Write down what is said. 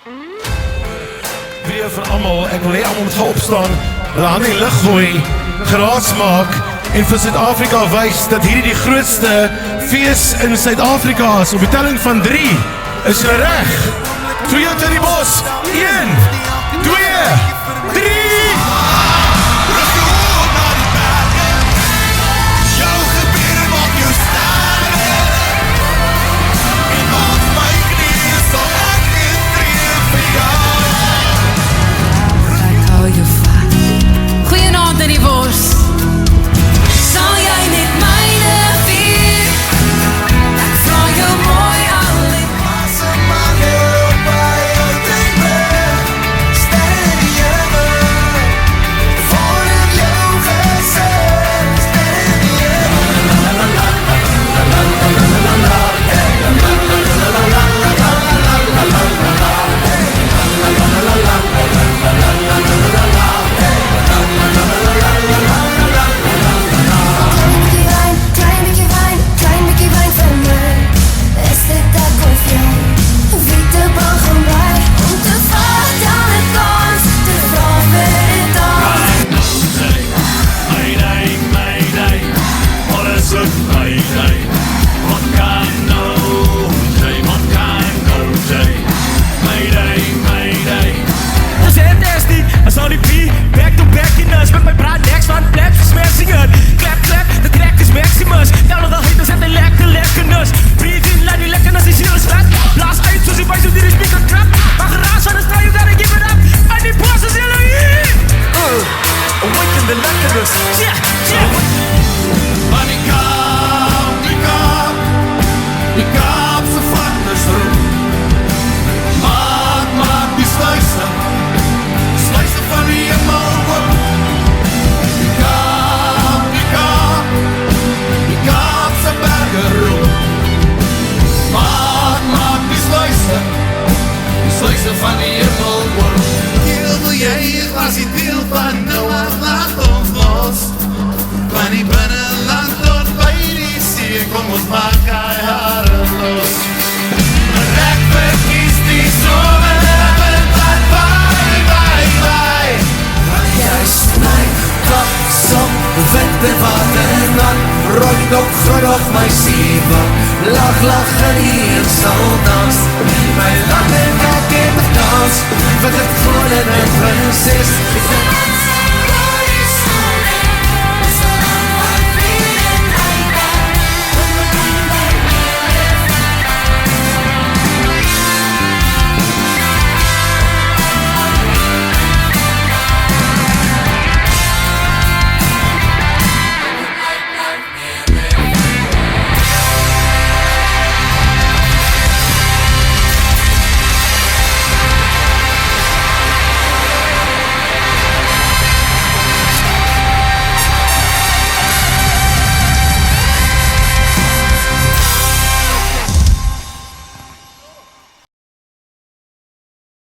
Video van allemaal, ek wil hê allemaal moet gaan opstaan, hulle hande in die lug gooi, geraas maak en vir Suid-Afrika wys dat hierdie die grootste fees in Suid-Afrika is. Op die telling van 3 is julle reg. Toyota die Bos, 1, 2, 3. Goeienaand in die bos. Sal jy net myne vier? Ek vra jou mooi al die passe maak jou by jou teken. Ster in die hemel, voor in jou gezicht. Ster in die van die hemel word. Heel wil jy was die deel van Noah, laat ons los. Van die binnenland tot by die see, kom ons maak hy hare los. Ek verkies die somer, wat waai. Juist my kap, sop, wit en water nat, rooi op, groot op my sieva, lag en hier sal dans, my land en